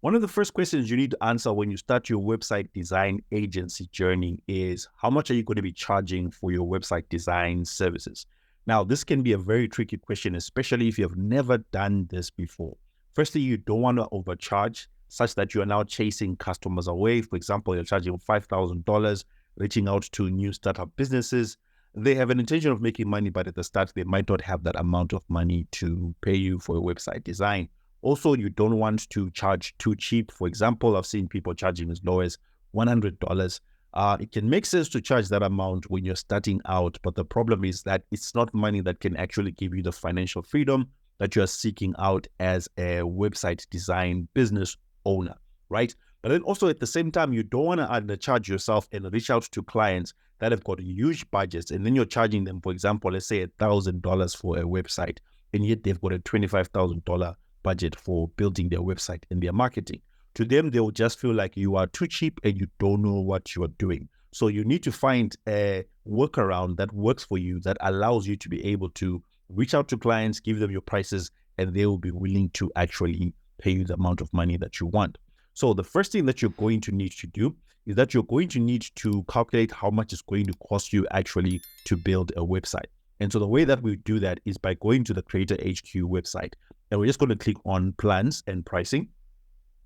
One of the first questions you need to answer when you start your website design agency journey is how much are you going to be charging for your website design services? Now, this can be a very tricky question, especially if you have never done this before. Firstly, you don't want to overcharge such that you are now chasing customers away. For example, you're charging $5,000, reaching out to new startup businesses. They have an intention of making money, but at the start, they might not have that amount of money to pay you for a website design. Also, you don't want to charge too cheap. For example, I've seen people charging as low as $100. It can make sense to charge that amount when you're starting out, but the problem is that it's not money that can actually give you the financial freedom that you're seeking out as a website design business owner, right? But then also at the same time, you don't want to undercharge yourself and reach out to clients that have got huge budgets, and then you're charging them, for example, let's say $1,000 for a website, and yet they've got a $25,000 budget for building their website and their marketing. To them, they will just feel like you are too cheap and you don't know what you are doing. So you need to find a workaround that works for you, that allows you to be able to reach out to clients, give them your prices, and they will be willing to actually pay you the amount of money that you want. So the first thing that you're going to need to do is that you're going to need to calculate how much it's going to cost you actually to build a website. And so the way that we do that is by going to the CreatorrHQ website. And we're just going to click on plans and pricing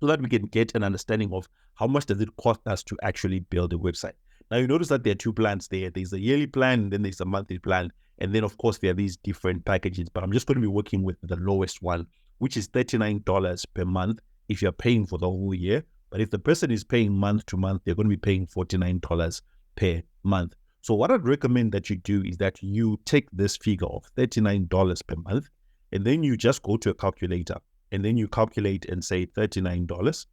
so that we can get an understanding of how much does it cost us to actually build a website. Now, you notice that there are two plans there. There's a yearly plan, and then there's a monthly plan. And then, of course, there are these different packages. But I'm just going to be working with the lowest one, which is $39 per month if you're paying for the whole year. But if the person is paying month to month, they're going to be paying $49 per month. So what I'd recommend that you do is that you take this figure of $39 per month, and then you just go to a calculator, and then you calculate and say $39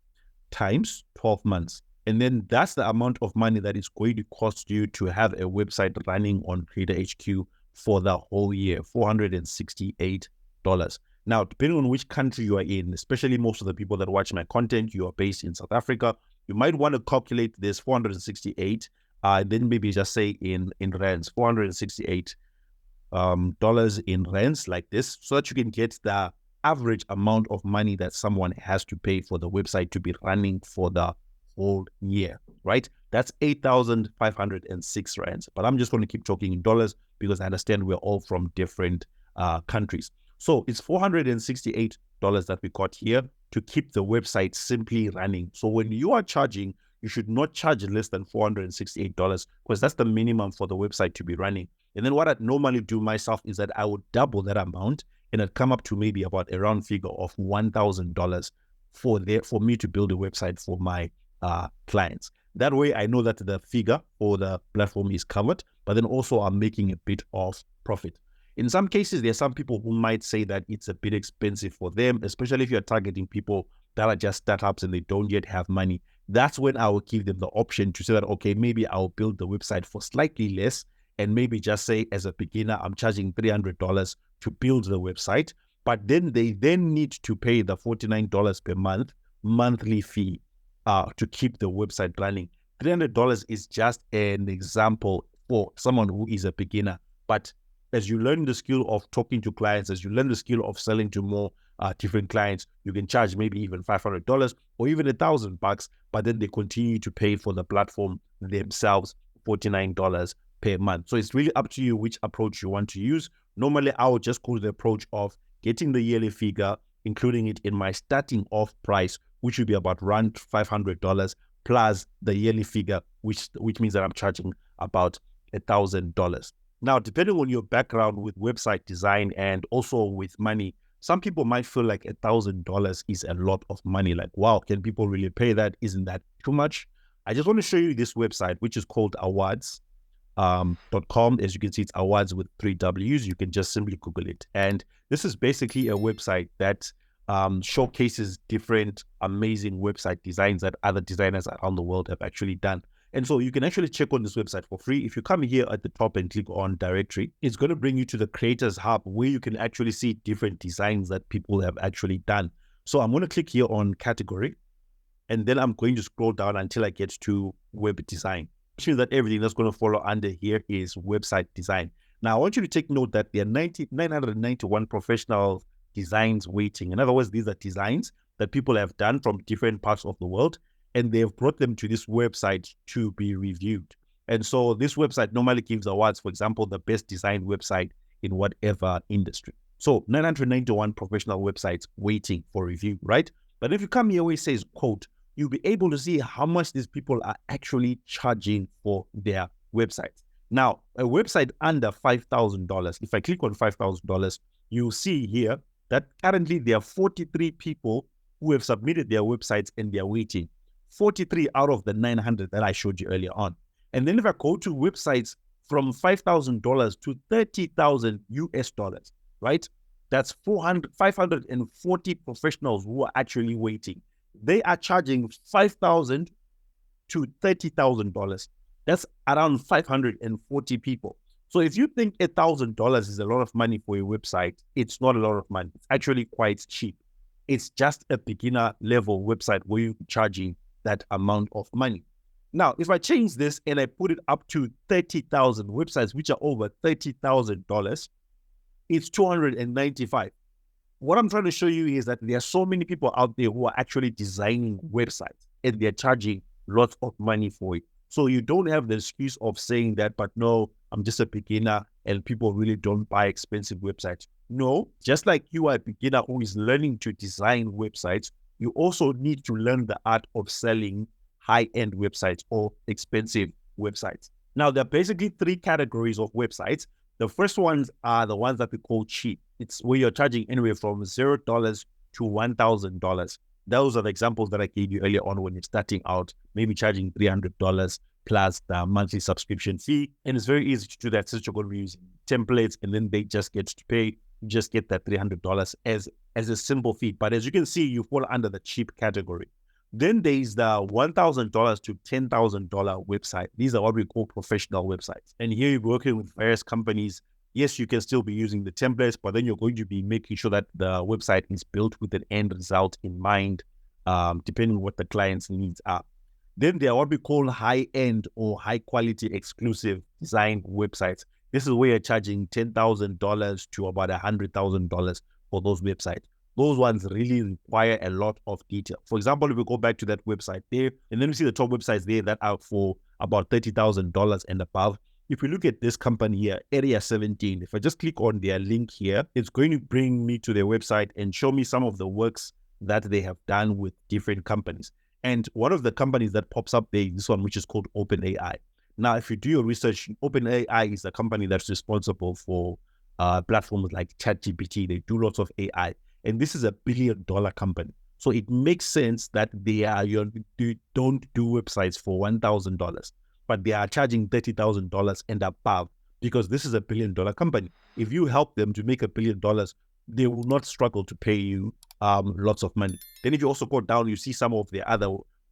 times 12 months. And then that's the amount of money that is going to cost you to have a website running on CreatorrHQ for the whole year, $468. Now, depending on which country you are in, especially most of the people that watch my content, you are based in South Africa, you might want to calculate this 468, then maybe just say in rands, 468 dollars in rands like this, so that you can get the average amount of money that someone has to pay for the website to be running for the whole year, right? That's 8,506 rands. But I'm just going to keep talking in dollars because I understand we're all from different countries. So it's $468 that we got here to keep the website simply running. So when you are charging, you should not charge less than $468 because that's the minimum for the website to be running. And then what I'd normally do myself is that I would double that amount, and I'd come up to maybe about a round figure of $1,000 for me to build a website for my clients. That way I know that the figure for the platform is covered, but then also I'm making a bit of profit. In some cases, there are some people who might say that it's a bit expensive for them, especially if you're targeting people that are just startups and they don't yet have money. That's when I will give them the option to say that, okay, maybe I'll build the website for slightly less, and maybe just say as a beginner, I'm charging $300 to build the website, but then they need to pay the $49 per month monthly fee to keep the website running. $300 is just an example for someone who is a beginner, but as you learn the skill of talking to clients, as you learn the skill of selling to more different clients, you can charge maybe even $500 or even $1,000, but then they continue to pay for the platform themselves, $49 per month. So it's really up to you which approach you want to use. Normally, I would just go to the approach of getting the yearly figure, including it in my starting off price, which would be about around $500 plus the yearly figure, which means that I'm charging about $1,000. Now, depending on your background with website design and also with money, some people might feel like $1,000 is a lot of money. Like, wow, can people really pay that? Isn't that too much? I just want to show you this website, which is called awards.com. As you can see, it's awards with 3 W's. You can just simply Google it. And this is basically a website that showcases different amazing website designs that other designers around the world have actually done. And so you can actually check on this website for free. If you come here at the top and click on directory, it's going to bring you to the Creators Hub where you can actually see different designs that people have actually done. So I'm going to click here on category, and then I'm going to scroll down until I get to web design, which means that everything that's going to follow under here is website design. Now, I want you to take note that there are 991 professional designs waiting. In other words, these are designs that people have done from different parts of the world, and they've brought them to this website to be reviewed. And so this website normally gives awards, for example, the best designed website in whatever industry. So 991 professional websites waiting for review, right? But if you come here where it says quote, you'll be able to see how much these people are actually charging for their websites. Now, a website under $5,000, if I click on $5,000, you'll see here that currently there are 43 people who have submitted their websites and they're waiting. 43 out of the 900 that I showed you earlier on. And then if I go to websites from $5,000 to 30,000 US dollars, right? That's 540 professionals who are actually waiting. They are charging $5,000 to $30,000. That's around 540 people. So if you think $1,000 is a lot of money for a website, it's not a lot of money. It's actually quite cheap. It's just a beginner level website where you're charging that amount of money. Now, if I change this and I put it up to 30,000 websites, which are over $30,000, it's 295. What I'm trying to show you is that there are so many people out there who are actually designing websites and they're charging lots of money for it. So you don't have the excuse of saying that, but no, I'm just a beginner and people really don't buy expensive websites. No, just like you are a beginner who is learning to design websites, you also need to learn the art of selling high-end websites or expensive websites. Now, there are basically three categories of websites. The first ones are the ones that we call cheap. It's where you're charging anywhere from $0 to $1,000. Those are the examples that I gave you earlier on when you're starting out, maybe charging $300 plus the monthly subscription fee. And it's very easy to do that since you're going to be using templates and then they just get to pay, just get that $300 as a simple fee. But as you can see, you fall under the cheap category. Then there's the $1,000 to $10,000 website. These are what we call professional websites. And here you're working with various companies. Yes, you can still be using the templates, but then you're going to be making sure that the website is built with an end result in mind, depending on what the client's needs are. Then there are what we call high-end or high-quality exclusive design websites. This is where you're charging $10,000 to about $100,000 for those websites. Those ones really require a lot of detail. For example, if we go back to that website there, and then we see the top websites there that are for about $30,000 and above. If we look at this company here, Area 17, if I just click on their link here, it's going to bring me to their website and show me some of the works that they have done with different companies. And one of the companies that pops up there is this one, which is called OpenAI. Now, if you do your research, OpenAI is a company that's responsible for platforms like ChatGPT. They do lots of AI. And this is $1 billion company. So it makes sense that they don't do websites for $1,000, but they are charging $30,000 and above because this is $1 billion company. If you help them to make $1 billion, they will not struggle to pay you lots of money. Then if you also go down, you see some of the other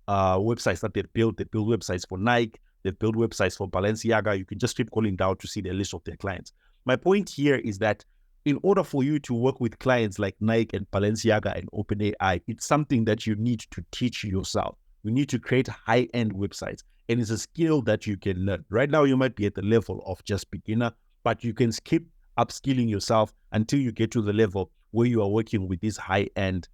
websites that they build. They build websites for Nike. They build websites for Balenciaga. You can just keep calling down to see the list of their clients. My point here is that in order for you to work with clients like Nike and Balenciaga and OpenAI, it's something that you need to teach yourself. You need to create high-end websites, and it's a skill that you can learn. Right now, you might be at the level of just beginner, but you can keep upskilling yourself until you get to the level where you are working with these high-end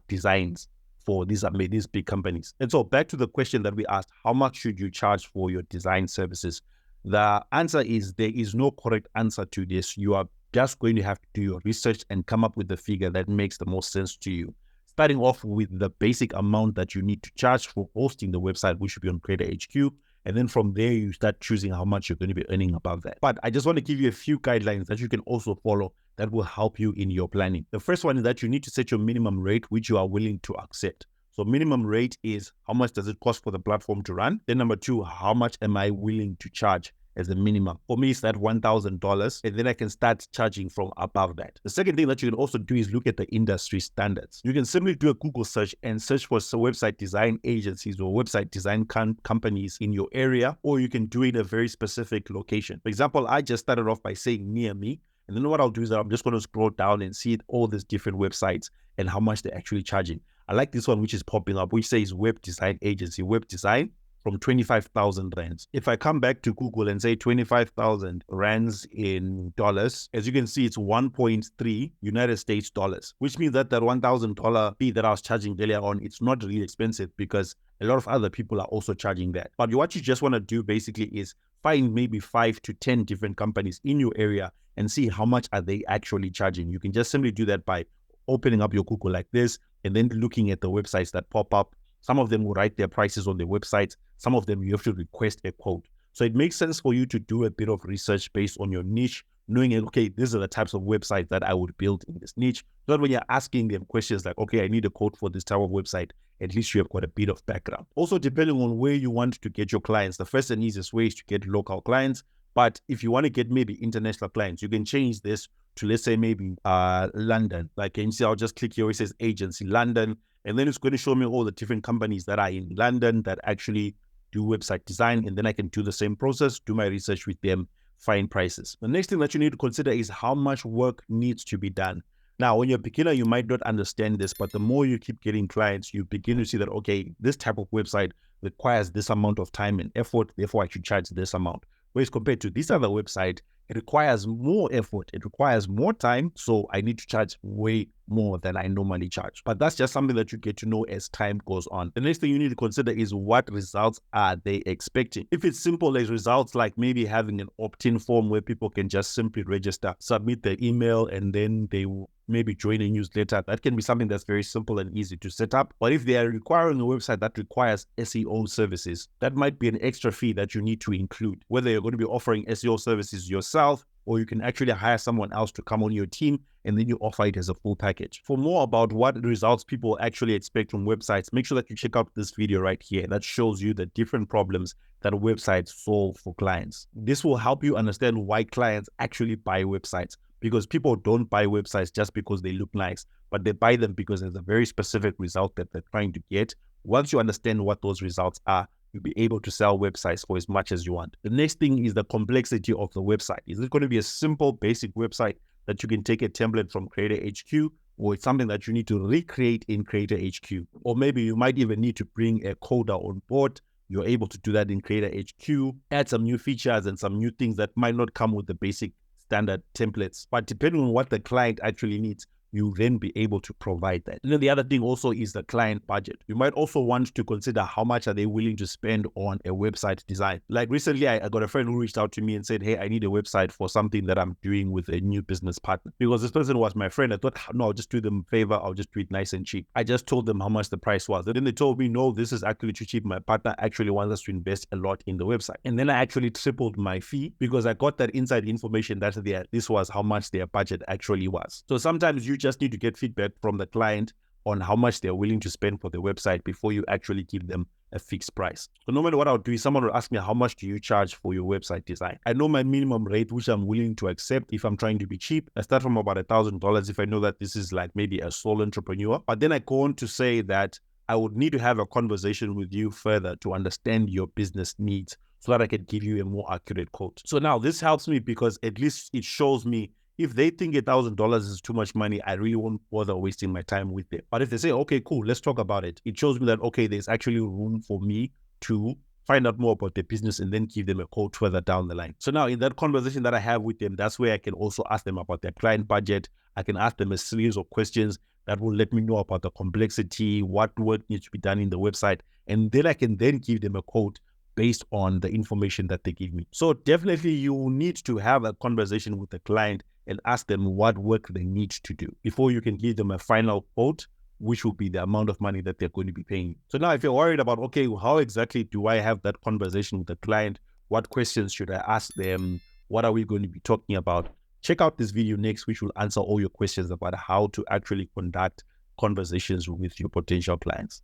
designs for these big companies. And so back to the question that we asked, how much should you charge for your design services? The answer is there is no correct answer to this. You are just going to have to do your research and come up with the figure that makes the most sense to you. Starting off with the basic amount that you need to charge for hosting the website, which should be on CreatorrHQ. And then from there, you start choosing how much you're going to be earning above that. But I just want to give you a few guidelines that you can also follow that will help you in your planning. The first one is that you need to set your minimum rate, which you are willing to accept. So minimum rate is how much does it cost for the platform to run? Then number two, how much am I willing to charge as a minimum? For me, it's that $1,000, and then I can start charging from above that. The second thing that you can also do is look at the industry standards. You can simply do a Google search and search for some website design agencies or website design companies in your area, or you can do it in a very specific location. For example, I just started off by saying near me, and then what I'll do is that I'm just going to scroll down and see all these different websites and how much they're actually charging. I like this one, which is popping up, which says web design agency, web design from 25,000 rands. If I come back to Google and say 25,000 rands in dollars, as you can see, it's 1.3 United States dollars, which means that $1,000 fee that I was charging earlier on, it's not really expensive because a lot of other people are also charging that. But what you just want to do basically is find maybe 5 to 10 different companies in your area and see how much are they actually charging. You can just simply do that by opening up your Google like this and then looking at the websites that pop up. Some of them will write their prices on their websites. Some of them you have to request a quote. So it makes sense for you to do a bit of research based on your niche, knowing, okay, these are the types of websites that I would build in this niche. So that when you're asking them questions like, okay, I need a quote for this type of website, at least you have got a bit of background. Also, depending on where you want to get your clients, the first and easiest way is to get local clients. But if you want to get maybe international clients, you can change this to, let's say, maybe London. Like, can you see, I'll just click here where it says agency London, and then it's going to show me all the different companies that are in London that actually do website design. And then I can do the same process, do my research with them, find prices. The next thing that you need to consider is how much work needs to be done. Now, when you're a beginner, you might not understand this, but the more you keep getting clients, you begin to see that, okay, this type of website requires this amount of time and effort, therefore I should charge this amount. Whereas compared to this other website, it requires more effort, it requires more time, so I need to charge way more than I normally charge. But that's just something that you get to know as time goes on. The next thing you need to consider is what results are they expecting. If it's simple as results like maybe having an opt-in form where people can just simply register, submit their email, and then they will maybe join a newsletter, that can be something that's very simple and easy to set up. But if they are requiring a website that requires SEO services, that might be an extra fee that you need to include, whether you're going to be offering SEO services yourself, or you can actually hire someone else to come on your team and then you offer it as a full package. For more about what results people actually expect from websites, make sure that you check out this video right here that shows you the different problems that websites solve for clients. This will help you understand why clients actually buy websites, because people don't buy websites just because they look nice, but they buy them because there's a very specific result that they're trying to get. Once you understand what those results are, you'll be able to sell websites for as much as you want. The next thing is the complexity of the website. Is it going to be a simple, basic website that you can take a template from CreatorrHQ, or it's something that you need to recreate in CreatorrHQ? Or maybe you might even need to bring a coder on board. You're able to do that in CreatorrHQ, add some new features and some new things that might not come with the basic standard templates. But depending on what the client actually needs, you then be able to provide that. And then the other thing also is the client budget. You might also want to consider how much are they willing to spend on a website design. Like recently, I got a friend who reached out to me and said, hey, I need a website for something that I'm doing with a new business partner. Because this person was my friend, I thought, no, I'll just do them a favor. I'll just do it nice and cheap. I just told them how much the price was. And then they told me, no, this is actually too cheap. My partner actually wants us to invest a lot in the website. And then I actually tripled my fee because I got that inside information that this was how much their budget actually was. So sometimes you just need to get feedback from the client on how much they're willing to spend for the website before you actually give them a fixed price. So normally what I'll do is someone will ask me, how much do you charge for your website design? I know my minimum rate, which I'm willing to accept if I'm trying to be cheap. I start from about $1,000 if I know that this is like maybe a sole entrepreneur. But then I go on to say that I would need to have a conversation with you further to understand your business needs so that I can give you a more accurate quote. So now this helps me because at least it shows me if they think $1,000 is too much money, I really won't bother wasting my time with them. But if they say, okay, cool, let's talk about it, it shows me that, okay, there's actually room for me to find out more about their business and then give them a quote further down the line. So now in that conversation that I have with them, that's where I can also ask them about their client budget. I can ask them a series of questions that will let me know about the complexity, what work needs to be done in the website. And then I can then give them a quote based on the information that they give me. So definitely you need to have a conversation with the client and ask them what work they need to do before you can give them a final quote, which will be the amount of money that they're going to be paying. So now if you're worried about, okay, how exactly do I have that conversation with the client? What questions should I ask them? What are we going to be talking about? Check out this video next, which will answer all your questions about how to actually conduct conversations with your potential clients.